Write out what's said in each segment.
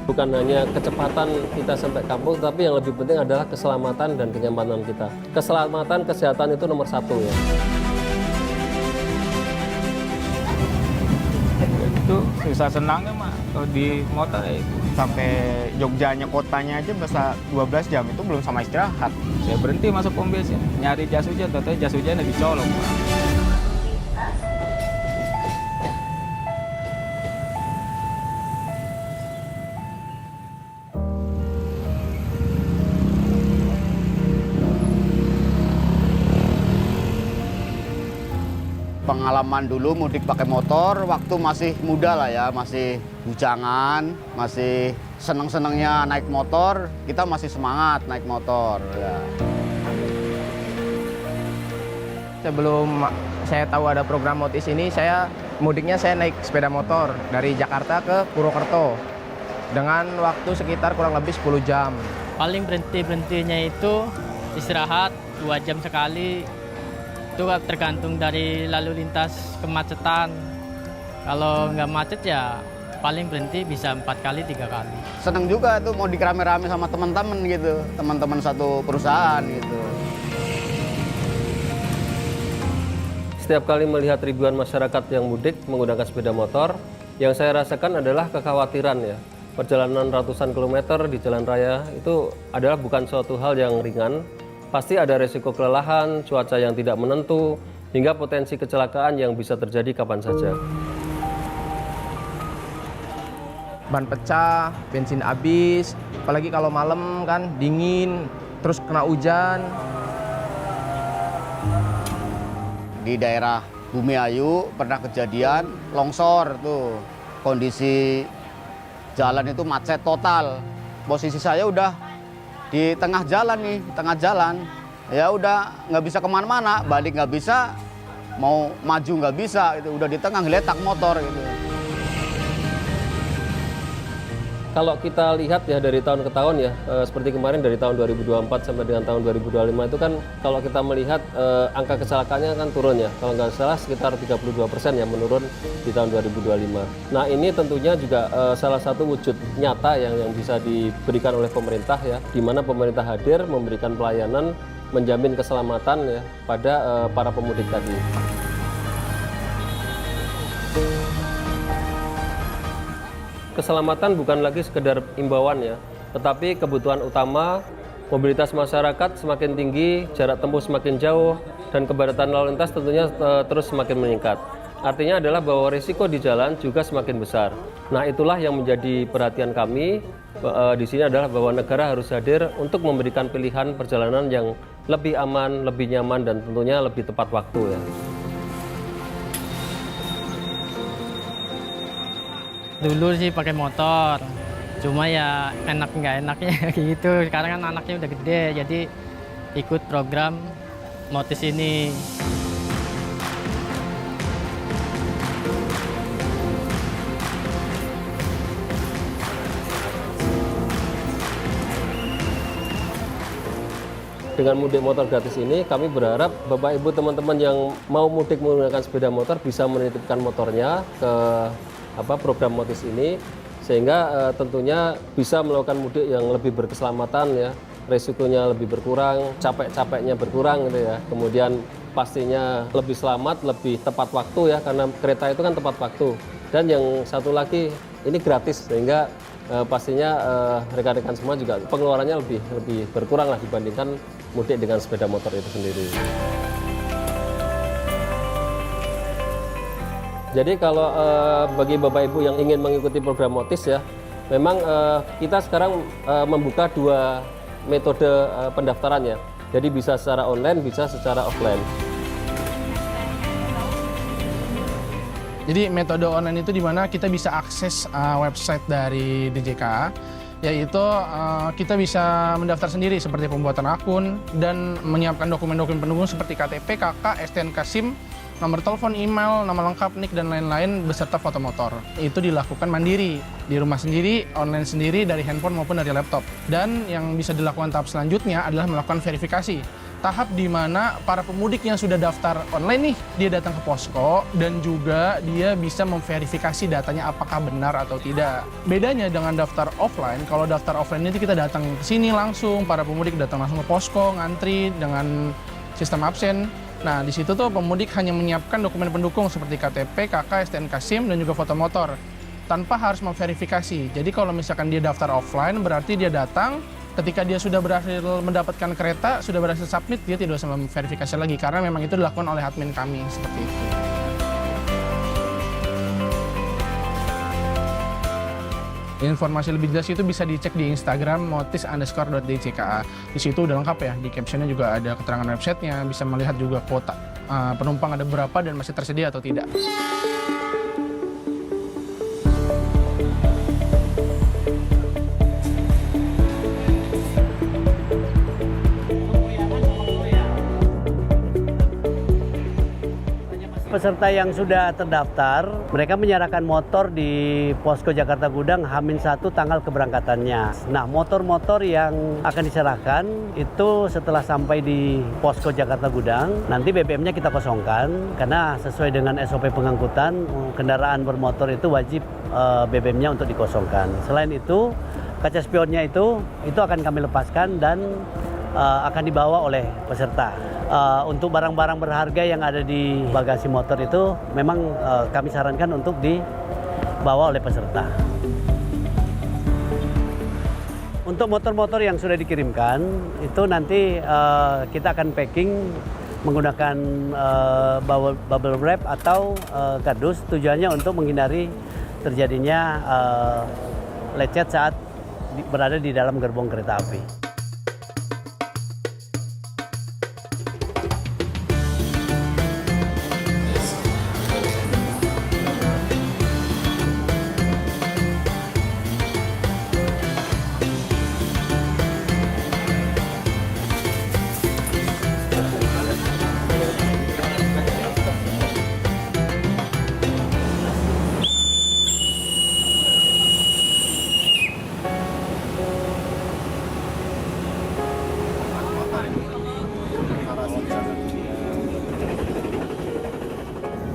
Bukan hanya kecepatan kita sampai kampung, tapi yang lebih penting adalah keselamatan dan kenyamanan kita. Keselamatan, kesehatan itu nomor satu ya. Itu susah senangnya mah kalau di motor ya itu. Sampai Jogjanya kotanya aja bisa 12 jam itu belum sama istirahat. Saya berhenti masuk pom bensin, nyari jas hujan, ternyata jas hujannya dicolong. Pengalaman dulu mudik pakai motor waktu masih muda lah ya, masih bujangan, masih seneng-senengnya naik motor, kita masih semangat naik motor. Ya. Sebelum saya tahu ada program Motis ini, mudiknya saya naik sepeda motor dari Jakarta ke Purwokerto dengan waktu sekitar kurang lebih 10 jam. Paling berhenti-berhentinya itu istirahat 2 jam sekali. Itu tergantung dari lalu lintas kemacetan. Kalau nggak macet ya paling berhenti bisa 4 kali, 3 kali. Seneng juga tuh mau rame-rame sama teman-teman gitu, teman-teman satu perusahaan gitu. Setiap kali melihat ribuan masyarakat yang mudik menggunakan sepeda motor, yang saya rasakan adalah kekhawatiran ya. Perjalanan ratusan kilometer di jalan raya itu adalah bukan suatu hal yang ringan. Pasti ada resiko kelelahan, cuaca yang tidak menentu, hingga potensi kecelakaan yang bisa terjadi kapan saja. Ban pecah, bensin habis, apalagi kalau malam kan dingin, terus kena hujan. Di daerah Bumiayu pernah kejadian longsor tuh. Kondisi jalan itu macet total. Posisi saya udah di tengah jalan nih, tengah jalan. Ya udah nggak bisa kemana-mana, balik nggak bisa, mau maju nggak bisa, itu udah di tengah geletak motor gitu. Kalau kita lihat ya dari tahun ke tahun ya, seperti kemarin dari tahun 2024 sampai dengan tahun 2025 itu kan kalau kita melihat angka kecelakaannya kan turun ya. Kalau nggak salah sekitar 32% ya menurun di tahun 2025. Nah ini tentunya juga salah satu wujud nyata yang bisa diberikan oleh pemerintah ya, di mana pemerintah hadir memberikan pelayanan, menjamin keselamatan ya pada para pemudik tadi. Keselamatan bukan lagi sekedar imbauan ya, tetapi kebutuhan utama. Mobilitas masyarakat semakin tinggi, jarak tempuh semakin jauh, dan kepadatan lalu lintas tentunya terus semakin meningkat. Artinya adalah bahwa risiko di jalan juga semakin besar. Nah itulah yang menjadi perhatian kami di sini adalah bahwa negara harus hadir untuk memberikan pilihan perjalanan yang lebih aman, lebih nyaman, dan tentunya lebih tepat waktu ya. Dulu sih pakai motor, cuma ya enak nggak enaknya gitu. Sekarang kan anaknya udah gede, jadi ikut program Motis ini. Dengan mudik motor gratis ini, kami berharap Bapak Ibu teman-teman yang mau mudik menggunakan sepeda motor bisa menitipkan motornya ke program Motis ini, sehingga tentunya bisa melakukan mudik yang lebih berkeselamatan ya, resikonya lebih berkurang, capek-capeknya berkurang gitu ya, kemudian pastinya lebih selamat, lebih tepat waktu ya, karena kereta itu kan tepat waktu, dan yang satu lagi ini gratis, sehingga pastinya rekan-rekan semua juga pengeluarannya lebih berkurang lah dibandingkan mudik dengan sepeda motor itu sendiri. Jadi kalau bagi Bapak Ibu yang ingin mengikuti program Motis ya, memang kita sekarang membuka 2 metode pendaftaran ya. Jadi bisa secara online, bisa secara offline. Jadi metode online itu di mana kita bisa akses website dari DJK, yaitu kita bisa mendaftar sendiri seperti pembuatan akun dan menyiapkan dokumen-dokumen pendukung seperti KTP, KK, STNK SIM, nomor telepon, email, nama lengkap, NIK, dan lain-lain beserta foto motor. Itu dilakukan mandiri, di rumah sendiri, online sendiri, dari handphone maupun dari laptop. Dan yang bisa dilakukan tahap selanjutnya adalah melakukan verifikasi. tahap di mana para pemudik yang sudah daftar online nih, dia datang ke posko dan juga dia bisa memverifikasi datanya apakah benar atau tidak. Bedanya dengan daftar offline, kalau daftar offline itu kita datang ke sini langsung, para pemudik datang langsung ke posko, ngantri dengan sistem absen. Nah, di situ tuh pemudik hanya menyiapkan dokumen pendukung seperti KTP, KK, STNK SIM, dan juga foto motor, tanpa harus memverifikasi. Jadi kalau misalkan dia daftar offline, berarti dia datang, ketika dia sudah berhasil mendapatkan kereta, sudah berhasil submit, dia tidak usah memverifikasi lagi, karena memang itu dilakukan oleh admin kami, seperti itu. Informasi lebih jelas itu bisa dicek di Instagram motis_.djka. Di situ udah lengkap ya, di captionnya juga ada keterangan websitenya, bisa melihat juga kuota penumpang ada berapa dan masih tersedia atau tidak. Peserta yang sudah terdaftar, mereka menyerahkan motor di Posko Jakarta Gudang H-1 tanggal keberangkatannya. Nah, motor-motor yang akan diserahkan itu setelah sampai di Posko Jakarta Gudang, nanti BBM-nya kita kosongkan, karena sesuai dengan SOP pengangkutan, kendaraan bermotor itu wajib BBM-nya untuk dikosongkan. Selain itu, kaca spionnya itu akan kami lepaskan dan akan dibawa oleh peserta. Untuk barang-barang berharga yang ada di bagasi motor itu memang kami sarankan untuk dibawa oleh peserta. Untuk motor-motor yang sudah dikirimkan itu nanti kita akan packing menggunakan bubble wrap atau kardus, tujuannya untuk menghindari terjadinya lecet saat berada di dalam gerbong kereta api.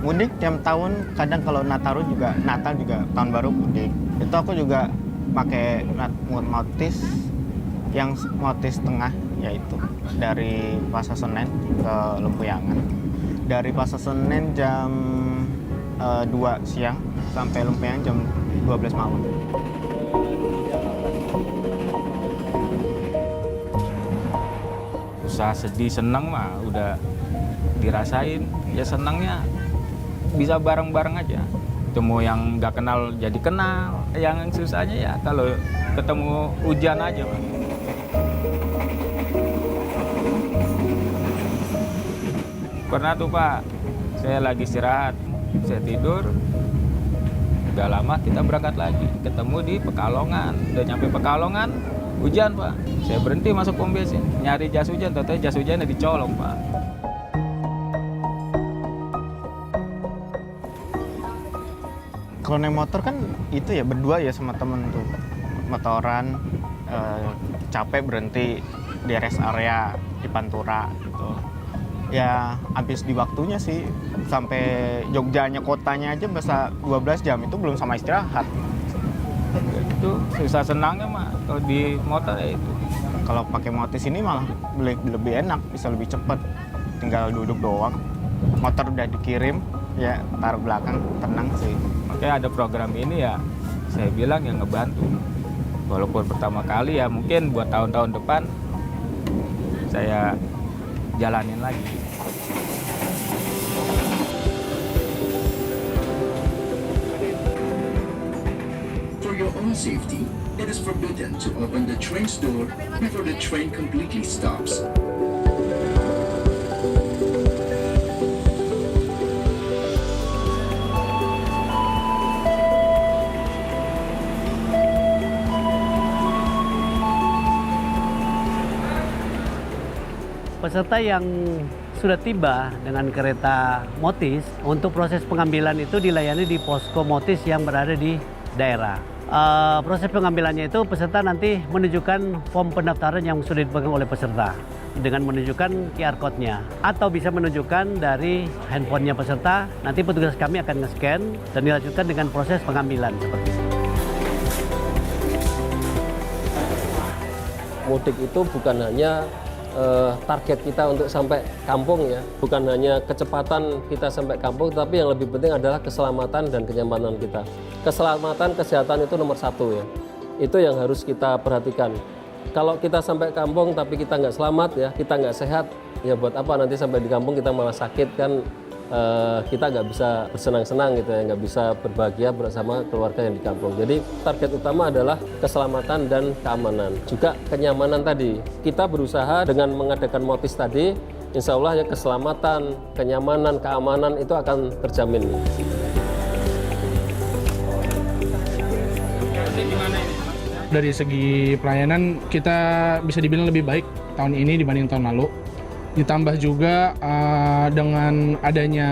Mudik tiap tahun, kadang kalau Natal juga tahun baru mudik. Itu aku juga pakai motis yang motis tengah, yaitu dari Pasar Senen ke Lempuyangan. Dari Pasar Senen jam 2 siang sampai Lempuyangan jam 12 malam. Usaha sedih senang mah udah dirasain. Ya senangnya bisa bareng-bareng aja. Ketemu yang nggak kenal jadi kenal. Yang susahnya ya kalau ketemu hujan aja, Pak. Pernah tuh, Pak, saya lagi istirahat, saya tidur. Udah lama kita berangkat lagi. Ketemu di Pekalongan. Udah nyampe Pekalongan, hujan, Pak. Saya berhenti masuk pom bensin, nyari jas hujan. Ternyata jas hujannya dicolong, Pak. Kalau naik motor kan itu ya berdua ya sama temen tuh, motoran, capek berhenti di rest area di Pantura gitu. Ya habis di waktunya sih, sampai Jogjanya kotanya aja bisa 12 jam, itu belum sama istirahat. Itu susah senangnya mah kalau di motor ya itu. Kalau pakai motis ini malah lebih enak, bisa lebih cepat, tinggal duduk doang. Motor udah dikirim, ya taruh belakang, tenang sih. Makanya ada program ini ya, saya bilang yang ngebantu. Walaupun pertama kali ya, mungkin buat tahun-tahun depan saya jalanin lagi. For your own safety, it is forbidden to open the train's door before the train completely stops. Peserta yang sudah tiba dengan kereta Motis, untuk proses pengambilan itu dilayani di posko Motis yang berada di daerah. Proses pengambilannya itu peserta nanti menunjukkan form pendaftaran yang sudah dipegang oleh peserta. dengan menunjukkan QR code-nya atau bisa menunjukkan dari handphonenya peserta. Nanti petugas kami akan nge-scan dan dilanjutkan dengan proses pengambilan seperti itu. Mudik itu bukan hanya target kita untuk sampai kampung ya, bukan hanya kecepatan kita sampai kampung, tapi yang lebih penting adalah keselamatan dan kenyamanan kita. Keselamatan, kesehatan itu nomor satu ya, itu yang harus kita perhatikan. Kalau kita sampai kampung tapi kita nggak selamat ya, kita nggak sehat, ya buat apa nanti sampai di kampung kita malah sakit kan, kita nggak bisa bersenang-senang gitu ya, nggak bisa berbahagia bersama keluarga yang di kampung. Jadi target utama adalah keselamatan dan keamanan, juga kenyamanan tadi. Kita berusaha dengan mengadakan motis tadi, insya Allah ya keselamatan, kenyamanan, keamanan itu akan terjamin. Dari segi pelayanan kita bisa dibilang lebih baik tahun ini dibanding tahun lalu. Ditambah juga dengan adanya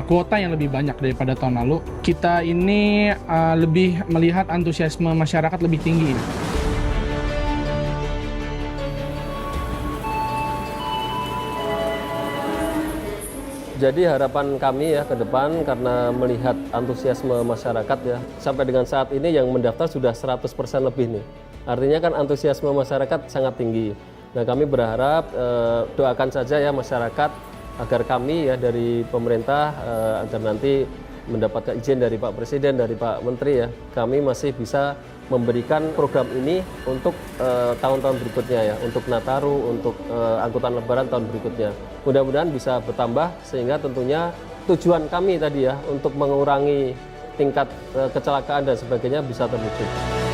kuota yang lebih banyak daripada tahun lalu, kita ini lebih melihat antusiasme masyarakat lebih tinggi. Jadi harapan kami ya ke depan karena melihat antusiasme masyarakat ya, sampai dengan saat ini yang mendaftar sudah 100% lebih nih. Artinya kan antusiasme masyarakat sangat tinggi. Nah kami berharap doakan saja ya masyarakat agar kami ya dari pemerintah agar nanti mendapatkan izin dari Pak Presiden, dari Pak Menteri ya, kami masih bisa memberikan program ini untuk tahun-tahun berikutnya ya, untuk Nataru, untuk angkutan Lebaran tahun berikutnya. Mudah-mudahan bisa bertambah sehingga tentunya tujuan kami tadi ya untuk mengurangi tingkat kecelakaan dan sebagainya bisa terwujud.